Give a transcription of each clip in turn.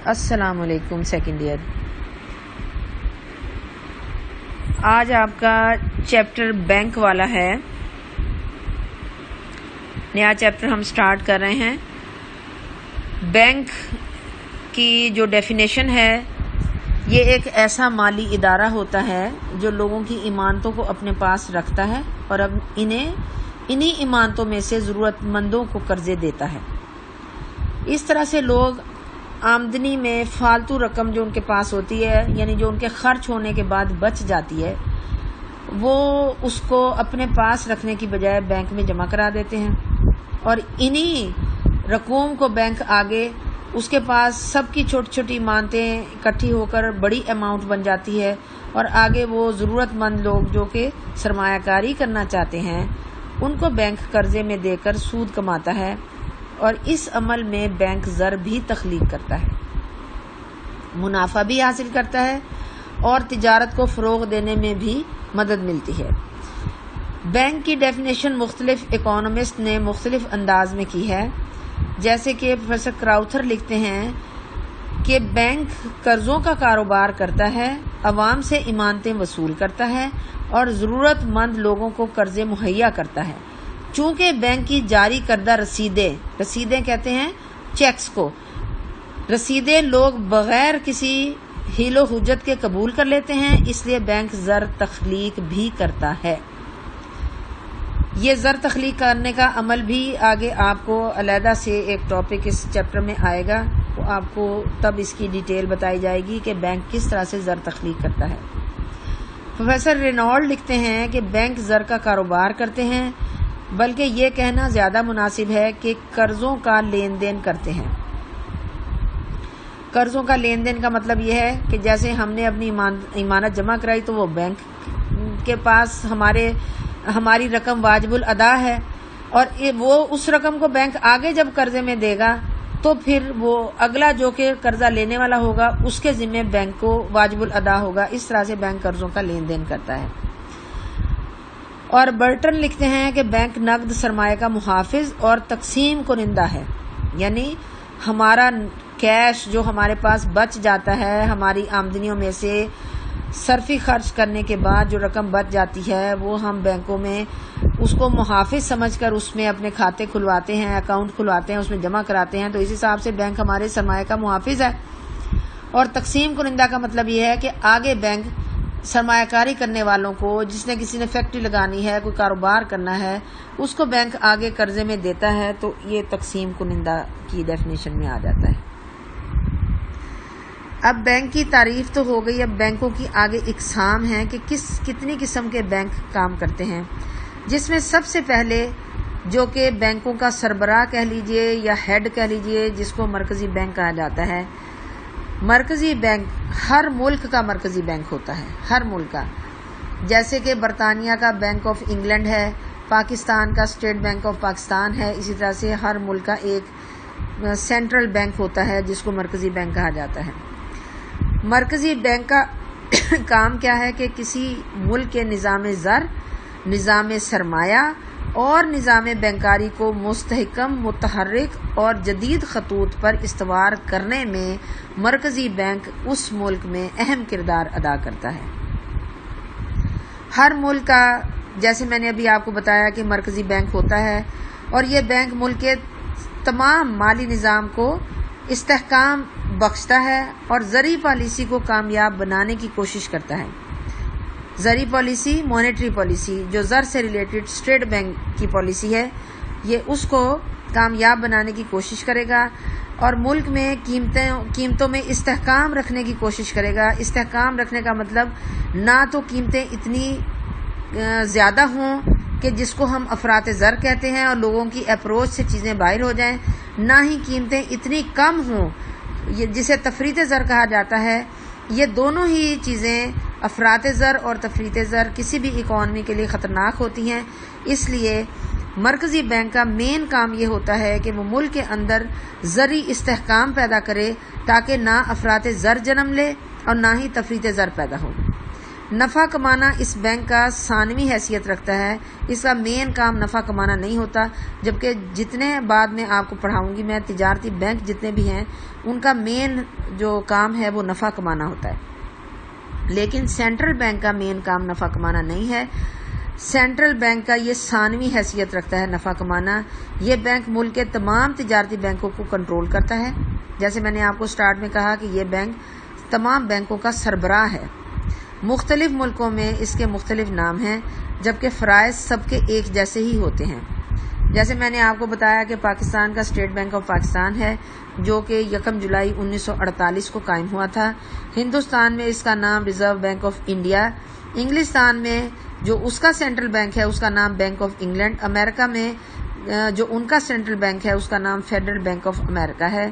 السلام علیکم second year. آج آپ کا چیپٹر بینک والا ہے، نیا چیپٹر ہم سٹارٹ کر رہے ہیں۔ بینک کی جو ڈیفینیشن ہے، یہ ایک ایسا مالی ادارہ ہوتا ہے جو لوگوں کی ایمانتوں کو اپنے پاس رکھتا ہے اور اب انہی ایمانتوں میں سے ضرورت مندوں کو قرضے دیتا ہے۔ اس طرح سے لوگ آمدنی میں فالتو رقم جو ان کے پاس ہوتی ہے، یعنی جو ان کے خرچ ہونے کے بعد بچ جاتی ہے، وہ اس کو اپنے پاس رکھنے کی بجائے بینک میں جمع کرا دیتے ہیں، اور انہی رقوم کو بینک آگے اس کے پاس سب کی چھوٹی چھوٹی ایمانتیں اکٹھی ہو کر بڑی اماؤنٹ بن جاتی ہے، اور آگے وہ ضرورت مند لوگ جو کہ سرمایہ کاری کرنا چاہتے ہیں ان کو بینک قرضے میں دے کر سود کماتا ہے، اور اس عمل میں بینک زر بھی تخلیق کرتا ہے، منافع بھی حاصل کرتا ہے اور تجارت کو فروغ دینے میں بھی مدد ملتی ہے۔ بینک کی ڈیفینیشن مختلف اکانومسٹ نے مختلف انداز میں کی ہے، جیسے کہ پروفیسر کراؤتھر لکھتے ہیں کہ بینک قرضوں کا کاروبار کرتا ہے، عوام سے ایمانتیں وصول کرتا ہے اور ضرورت مند لوگوں کو قرضے مہیا کرتا ہے۔ چونکہ بینک کی جاری کردہ رسیدیں کہتے ہیں چیکس کو، رسیدیں لوگ بغیر کسی حیل و حجت کے قبول کر لیتے ہیں، اس لیے بینک زر تخلیق بھی کرتا ہے۔ یہ زر تخلیق کرنے کا عمل بھی آگے آپ کو علیحدہ سے ایک ٹاپک اس چیپٹر میں آئے گا، تو آپ کو تب اس کی ڈیٹیل بتائی جائے گی کہ بینک کس طرح سے زر تخلیق کرتا ہے۔ پروفیسر رینالڈ لکھتے ہیں کہ بینک زر کا کاروبار کرتے ہیں، بلکہ یہ کہنا زیادہ مناسب ہے کہ قرضوں کا لین دین کرتے ہیں۔ قرضوں کا لین دین کا مطلب یہ ہے کہ جیسے ہم نے اپنی ایمانت جمع کرائی تو وہ بینک کے پاس ہماری رقم واجب الادا ہے، اور وہ اس رقم کو بینک آگے جب قرضے میں دے گا تو پھر وہ اگلا جو کہ قرضہ لینے والا ہوگا اس کے ذمہ بینک کو واجب الادا ہوگا۔ اس طرح سے بینک قرضوں کا لین دین کرتا ہے۔ اور برٹن لکھتے ہیں کہ بینک نقد سرمایہ کا محافظ اور تقسیم کنندہ ہے، یعنی ہمارا کیش جو ہمارے پاس بچ جاتا ہے، ہماری آمدنیوں میں سے صرفی خرچ کرنے کے بعد جو رقم بچ جاتی ہے، وہ ہم بینکوں میں اس کو محافظ سمجھ کر اس میں اپنے کھاتے کھلواتے ہیں، اکاؤنٹ کھلواتے ہیں، اس میں جمع کراتے ہیں، تو اس حساب سے بینک ہمارے سرمایہ کا محافظ ہے۔ اور تقسیم کنندہ کا مطلب یہ ہے کہ آگے بینک سرمایہ کاری کرنے والوں کو، جس نے کسی نے فیکٹری لگانی ہے، کوئی کاروبار کرنا ہے، اس کو بینک آگے قرضے میں دیتا ہے، تو یہ تقسیم کنندہ کی ڈیفینیشن میں آ جاتا ہے۔ اب بینک کی تعریف تو ہو گئی، اب بینکوں کی آگے اقسام ہیں کہ کتنی قسم کے بینک کام کرتے ہیں، جس میں سب سے پہلے جو کہ بینکوں کا سربراہ کہہ لیجئے یا ہیڈ کہہ لیجئے، جس کو مرکزی بینک کہا جاتا ہے۔ مرکزی بینک ہر ملک کا مرکزی بینک ہوتا ہے، ہر ملک کا، جیسے کہ برطانیہ کا بینک آف انگلینڈ ہے، پاکستان کا اسٹیٹ بینک آف پاکستان ہے، اسی طرح سے ہر ملک کا ایک سینٹرل بینک ہوتا ہے جس کو مرکزی بینک کہا جاتا ہے۔ مرکزی بینک کا کام کیا ہے کہ کسی ملک کے نظام زر، نظام سرمایہ اور نظام بینکاری کو مستحکم، متحرک اور جدید خطوط پر استوار کرنے میں مرکزی بینک اس ملک میں اہم کردار ادا کرتا ہے۔ ہر ملک کا، جیسے میں نے ابھی آپ کو بتایا کہ مرکزی بینک ہوتا ہے، اور یہ بینک ملک کے تمام مالی نظام کو استحکام بخشتا ہے اور زرعی پالیسی کو کامیاب بنانے کی کوشش کرتا ہے۔ زرعی پالیسی، مانیٹری پالیسی، جو زر سے ریلیٹڈ اسٹیٹ بینک کی پالیسی ہے، یہ اس کو کامیاب بنانے کی کوشش کرے گا، اور ملک میں قیمتوں میں استحکام رکھنے کی کوشش کرے گا۔ استحکام رکھنے کا مطلب نہ تو قیمتیں اتنی زیادہ ہوں کہ جس کو ہم افراط زر کہتے ہیں اور لوگوں کی اپروچ سے چیزیں باہر ہو جائیں، نہ ہی قیمتیں اتنی کم ہوں جسے تفریط زر کہا جاتا ہے۔ یہ دونوں ہی چیزیں، افراط زر اور تفریط زر، کسی بھی اکانومی کے لیے خطرناک ہوتی ہیں۔ اس لیے مرکزی بینک کا مین کام یہ ہوتا ہے کہ وہ ملک کے اندر زرعی استحکام پیدا کرے، تاکہ نہ افراط زر جنم لے اور نہ ہی تفریط زر پیدا ہو۔ نفع کمانا اس بینک کا ثانوی حیثیت رکھتا ہے، اس کا مین کام نفع کمانا نہیں ہوتا، جبکہ جتنے بعد میں آپ کو پڑھاؤں گی میں تجارتی بینک جتنے بھی ہیں ان کا مین جو کام ہے وہ نفع کمانا ہوتا ہے، لیکن سینٹرل بینک کا مین کام نفع کمانا نہیں ہے۔ سینٹرل بینک کا یہ ثانوی حیثیت رکھتا ہے نفع کمانا۔ یہ بینک ملک کے تمام تجارتی بینکوں کو کنٹرول کرتا ہے، جیسے میں نے آپ کو سٹارٹ میں کہا کہ یہ بینک تمام بینکوں کا سربراہ ہے۔ مختلف ملکوں میں اس کے مختلف نام ہیں، جبکہ فرائض سب کے ایک جیسے ہی ہوتے ہیں۔ جیسے میں نے آپ کو بتایا کہ پاکستان کا اسٹیٹ بینک آف پاکستان ہے، جو کہ 1 جولائی 1948 کو قائم ہوا تھا۔ ہندوستان میں اس کا نام ریزرو بینک آف انڈیا، انگلستان میں جو اس کا سینٹرل بینک ہے اس کا نام بینک آف انگلینڈ، امریکہ میں جو ان کا سینٹرل بینک ہے اس کا نام فیڈرل بینک آف امریکہ ہے۔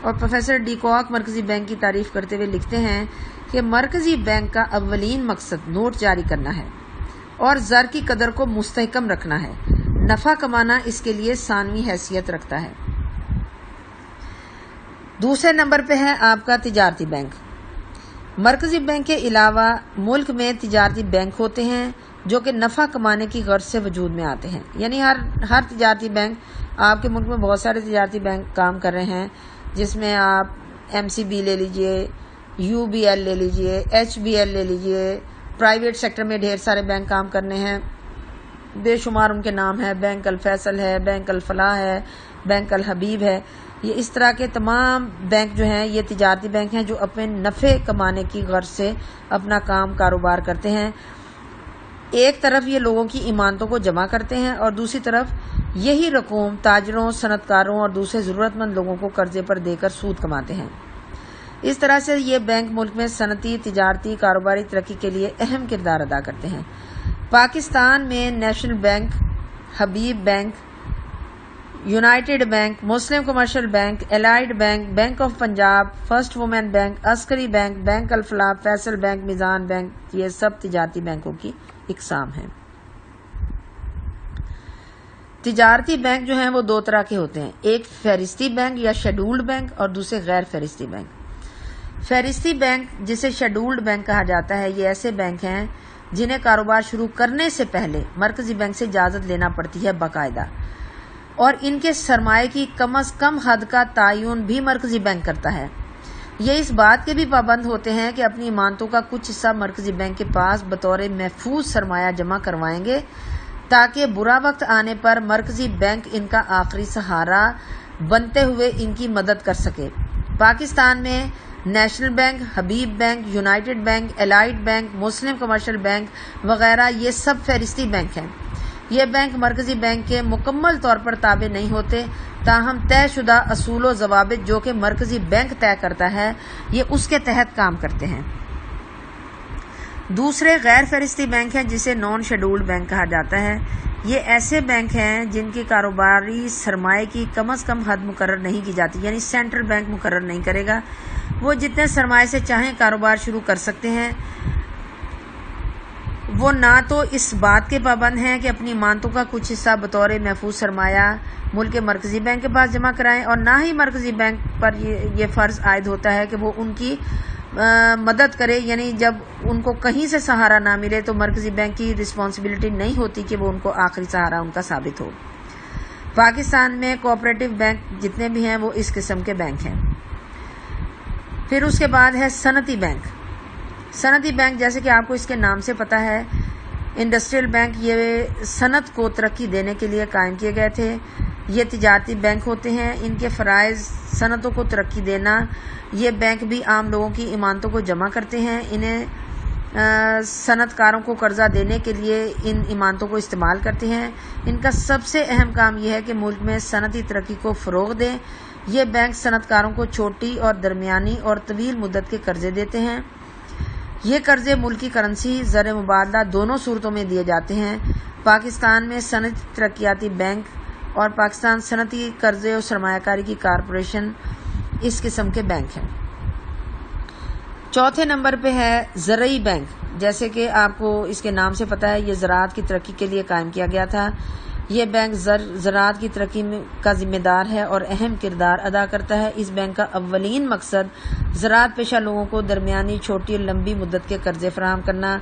اور پروفیسر ڈی کوک مرکزی بینک کی تعریف کرتے ہوئے لکھتے ہیں کہ مرکزی بینک کا اولین مقصد نوٹ جاری کرنا ہے اور زر کی قدر کو مستحکم رکھنا ہے۔ نفع کمانا اس کے لیے ثانوی حیثیت رکھتا ہے۔ دوسرے نمبر پہ ہے آپ کا تجارتی بینک۔ مرکزی بینک کے علاوہ ملک میں تجارتی بینک ہوتے ہیں جو کہ نفع کمانے کی غرض سے وجود میں آتے ہیں، یعنی ہر تجارتی بینک، آپ کے ملک میں بہت سارے تجارتی بینک کام کر رہے ہیں، جس میں آپ MCB لے لیجئے، UBL لے لیجئے، HBL لے لیجئے، پرائیویٹ سیکٹر میں ڈھیر سارے بینک کام کرنے ہیں، بے شمار ان کے نام ہیں، بینک الفیصل ہے، بینک الفلاح ہے، بینک الحبیب ہے۔ یہ اس طرح کے تمام بینک جو ہیں یہ تجارتی بینک ہیں جو اپنے نفع کمانے کی غرض سے اپنا کام کاروبار کرتے ہیں۔ ایک طرف یہ لوگوں کی ایمانتوں کو جمع کرتے ہیں اور دوسری طرف یہی رقوم تاجروں، صنعت کاروں اور دوسرے ضرورت مند لوگوں کو قرضے پر دے کر سود کماتے ہیں۔ اس طرح سے یہ بینک ملک میں صنعتی، تجارتی، کاروباری ترقی کے لیے اہم کردار ادا کرتے ہیں۔ پاکستان میں national bank, Habib bank, united bank, Muslim commercial bank, allied bank, bank of Punjab, first women bank, Askari bank, bank Alfalah, Faysal bank, میزان بینک، یہ سب تجارتی بینکوں کی اقسام ہیں۔ تجارتی بینک جو ہیں وہ دو طرح کے ہوتے ہیں، ایک فہرستی بینک یا شیڈولڈ بینک اور دوسرے غیر فہرستی بینک۔ فہرستی بینک جسے شیڈولڈ بینک کہا جاتا ہے، یہ ایسے بینک ہیں جنہیں کاروبار شروع کرنے سے پہلے مرکزی بینک سے اجازت لینا پڑتی ہے باقاعدہ، اور ان کے سرمایہ کی کم از کم حد کا تعین بھی مرکزی بینک کرتا ہے۔ یہ اس بات کے بھی پابند ہوتے ہیں کہ اپنی ایمانتوں کا کچھ حصہ مرکزی بینک کے پاس بطور محفوظ سرمایہ جمع کروائیں گے تاکہ برا وقت آنے پر مرکزی بینک ان کا آخری سہارا بنتے ہوئے ان کی مدد کر سکے۔ پاکستان میں national bank, Habib bank, united bank, allied bank, Muslim commercial bank وغیرہ یہ سب فہرستی بینک ہیں۔ یہ بینک مرکزی بینک کے مکمل طور پر تابع نہیں ہوتے، تاہم طے شدہ اصول و ضوابط جو کہ مرکزی بینک طے کرتا ہے یہ اس کے تحت کام کرتے ہیں۔ دوسرے غیر فہرستی بینک ہیں جسے نان شیڈولڈ بینک کہا جاتا ہے۔ یہ ایسے بینک ہیں جن کی کاروباری سرمایہ کی کم از کم حد مقرر نہیں کی جاتی، یعنی سینٹرل بینک مقرر نہیں کرے گا، وہ جتنے سرمایہ سے چاہیں کاروبار شروع کر سکتے ہیں۔ وہ نہ تو اس بات کے پابند ہیں کہ اپنی ایمانتوں کا کچھ حصہ بطور محفوظ سرمایہ ملک کے مرکزی بینک کے پاس جمع کرائیں، اور نہ ہی مرکزی بینک پر یہ فرض عائد ہوتا ہے کہ وہ ان کی مدد کرے، یعنی جب ان کو کہیں سے سہارا نہ ملے تو مرکزی بینک کی رسپانسبلٹی نہیں ہوتی کہ وہ ان کو آخری سہارا ان کا ثابت ہو۔ پاکستان میں کوآپریٹو بینک جتنے بھی ہیں وہ اس قسم کے بینک ہیں۔ پھر اس کے بعد ہے صنعتی بینک۔ صنعتی بینک جیسے کہ آپ کو اس کے نام سے پتہ ہے، انڈسٹریل بینک، یہ صنعت کو ترقی دینے کے لیے قائم کیے گئے تھے۔ یہ تجارتی بینک ہوتے ہیں، ان کے فرائض صنعتوں کو ترقی دینا۔ یہ بینک بھی عام لوگوں کی ایمانتوں کو جمع کرتے ہیں، انہیں صنعت کاروں کو قرضہ دینے کے لیے ان ایمانتوں کو استعمال کرتے ہیں۔ ان کا سب سے اہم کام یہ ہے کہ ملک میں صنعتی ترقی کو فروغ دیں۔ یہ بینک صنعت کاروں کو چھوٹی اور درمیانی اور طویل مدت کے قرضے دیتے ہیں۔ یہ قرضے ملکی کرنسی، زر مبادلہ دونوں صورتوں میں دیے جاتے ہیں۔ پاکستان میں صنعتی ترقیاتی بینک اور پاکستان صنعتی قرضے اور سرمایہ کاری کی کارپوریشن اس قسم کے بینک ہیں۔ چوتھے نمبر پہ ہے زرعی بینک۔ جیسے کہ آپ کو اس کے نام سے پتہ ہے، یہ زراعت کی ترقی کے لیے قائم کیا گیا تھا۔ یہ بینک زراعت کی ترقی کا ذمہ دار ہے اور اہم کردار ادا کرتا ہے۔ اس بینک کا اولین مقصد زراعت پیشہ لوگوں کو درمیانی، چھوٹی اور لمبی مدت کے قرضے فراہم کرنا۔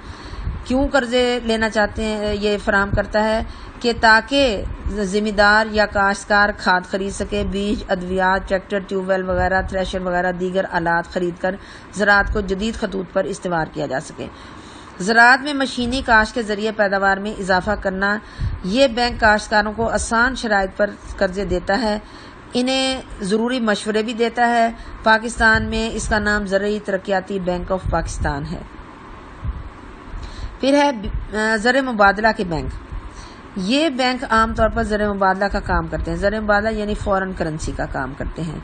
کیوں قرضے لینا چاہتے ہیں؟ یہ فراہم کرتا ہے کہ تاکہ ذمہ دار یا کاشتکار کھاد خرید سکے، بیج، ادویات، ٹریکٹر، ٹیوب ویل وغیرہ، تھریشر وغیرہ دیگر آلات خرید کر زراعت کو جدید خطوط پر استوار کیا جا سکے۔ زراعت میں مشینی کاشت کے ذریعے پیداوار میں اضافہ کرنا۔ یہ بینک کاشتکاروں کو آسان شرائط پر قرضے دیتا ہے، انہیں ضروری مشورے بھی دیتا ہے۔ پاکستان میں اس کا نام زرعی ترقیاتی بینک آف پاکستان ہے۔ پھر ہے زر مبادلہ کے بینک۔ یہ بینک عام طور پر زر مبادلہ کا کام کرتے ہیں۔ زر مبادلہ یعنی فورن کرنسی کا کام کرتے ہیں۔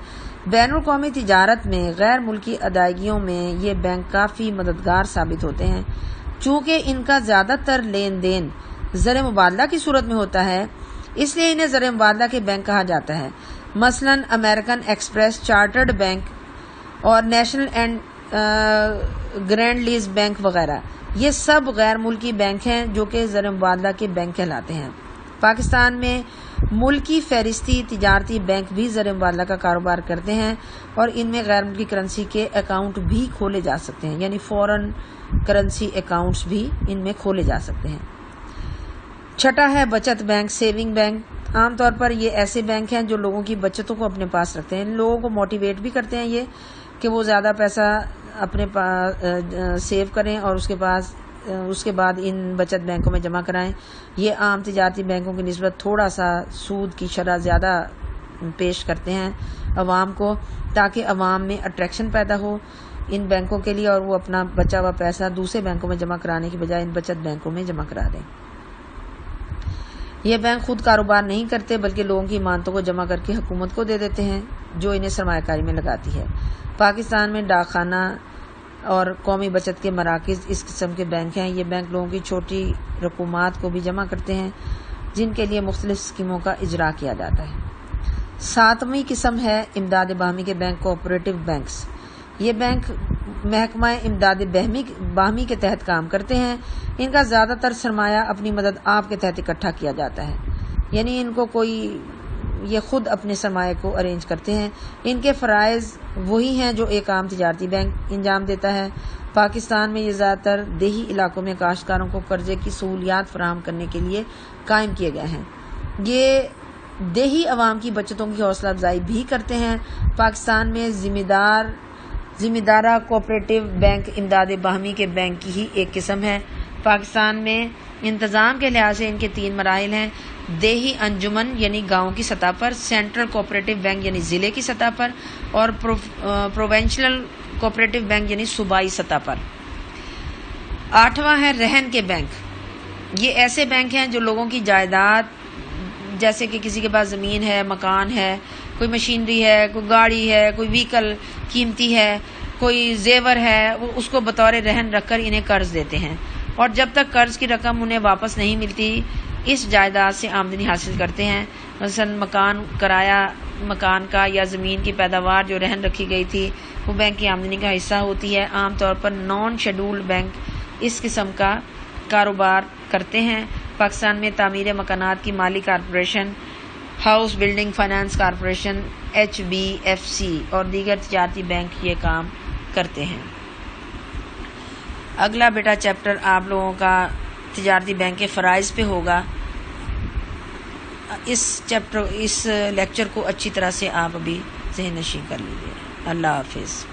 بین الاقوامی تجارت میں غیر ملکی ادائیگیوں میں یہ بینک کافی مددگار ثابت ہوتے ہیں۔ چونکہ ان کا زیادہ تر لین دین زر مبادلہ کی صورت میں ہوتا ہے، اس لیے انہیں زر مبادلہ کے بینک کہا جاتا ہے۔ مثلاً امریکن ایکسپریس، چارٹرڈ بینک اور national and Grindlays bank وغیرہ یہ سب غیر ملکی بینک ہیں جو کہ زر مبادلہ کے بینک کہلاتے ہیں۔ پاکستان میں ملکی فہرستی تجارتی بینک بھی زر مبادلہ کا کاروبار کرتے ہیں اور ان میں غیر ملکی کرنسی کے اکاؤنٹ بھی کھولے جا سکتے ہیں، یعنی فورن کرنسی اکاؤنٹس بھی ان میں کھولے جا سکتے ہیں۔ چھٹا ہے بچت بینک، سیونگ بینک۔ عام طور پر یہ ایسے بینک ہیں جو لوگوں کی بچتوں کو اپنے پاس رکھتے ہیں، لوگوں کو موٹیویٹ بھی کرتے ہیں یہ کہ وہ زیادہ پیسہ اپنے پاس سیو کریں اور اس کے بعد ان بچت بینکوں میں جمع کرائیں۔ یہ عام تجارتی بینکوں کی نسبت تھوڑا سا سود کی شرح زیادہ پیش کرتے ہیں عوام کو، تاکہ عوام میں اٹریکشن پیدا ہو ان بینکوں کے لیے اور وہ اپنا بچا ہوا پیسہ دوسرے بینکوں میں جمع کرانے کی بجائے ان بچت بینکوں میں جمع کرا دیں۔ یہ بینک خود کاروبار نہیں کرتے بلکہ لوگوں کی امانتوں کو جمع کر کے حکومت کو دے دیتے ہیں جو انہیں سرمایہ کاری میں لگاتی ہے۔ پاکستان میں ڈاک خانہ اور قومی بچت کے مراکز اس قسم کے بینک ہیں۔ یہ بینک لوگوں کی چھوٹی رقومات کو بھی جمع کرتے ہیں جن کے لیے مختلف اسکیموں کا اجرا کیا جاتا ہے۔ ساتویں قسم ہے امداد باہمی کے بینک، کوآپریٹو بینکس۔ یہ بینک محکمہ امداد باہمی کے تحت کام کرتے ہیں۔ ان کا زیادہ تر سرمایہ اپنی مدد آپ کے تحت اکٹھا کیا جاتا ہے، یعنی ان کو یہ خود اپنے سرمایہ کو ارینج کرتے ہیں۔ ان کے فرائض وہی ہیں جو ایک عام تجارتی بینک انجام دیتا ہے۔ پاکستان میں یہ زیادہ تر دیہی علاقوں میں کاشتکاروں کو قرضے کی سہولیات فراہم کرنے کے لیے قائم کیے گئے ہیں۔ یہ دیہی عوام کی بچتوں کی حوصلہ افزائی بھی کرتے ہیں۔ پاکستان میں ذمہ دارہ کوآپریٹو بینک امداد باہمی کے بینک کی ہی ایک قسم ہے۔ پاکستان میں انتظام کے لحاظ سے ان کے 3 مراحل ہیں: دیہی انجمن یعنی گاؤں کی سطح پر، سینٹرل کوآپریٹو بینک یعنی ضلع کی سطح پر، اور پروونشل کوآپریٹو بینک یعنی صوبائی سطح پر۔ 8واں ہے رہن کے بینک۔ یہ ایسے بینک ہیں جو لوگوں کی جائیداد، جیسے کہ کسی کے پاس زمین ہے، مکان ہے، کوئی مشینری ہے، کوئی گاڑی ہے، کوئی وہیکل قیمتی ہے، کوئی زیور ہے، وہ اس کو بطور رہن رکھ کر انہیں قرض دیتے ہیں اور جب تک قرض کی رقم انہیں واپس نہیں ملتی اس جائیداد سے آمدنی حاصل کرتے ہیں۔ مثلا مکان کرایہ مکان کا یا زمین کی پیداوار جو رہن رکھی گئی تھی وہ بینک کی آمدنی کا حصہ ہوتی ہے۔ عام طور پر نان شیڈولڈ بینک اس قسم کا کاروبار کرتے ہیں۔ پاکستان میں تعمیر مکانات کی مالی corporation, house building finance corporation, HBFC اور دیگر تجارتی بینک یہ کام کرتے ہیں۔ اگلا بیٹا چیپٹر آپ لوگوں کا تجارتی بینک کے فرائض پہ ہوگا۔ اس لیکچر کو اچھی طرح سے آپ ابھی ذہن نشین کر لیجیے۔ اللہ حافظ۔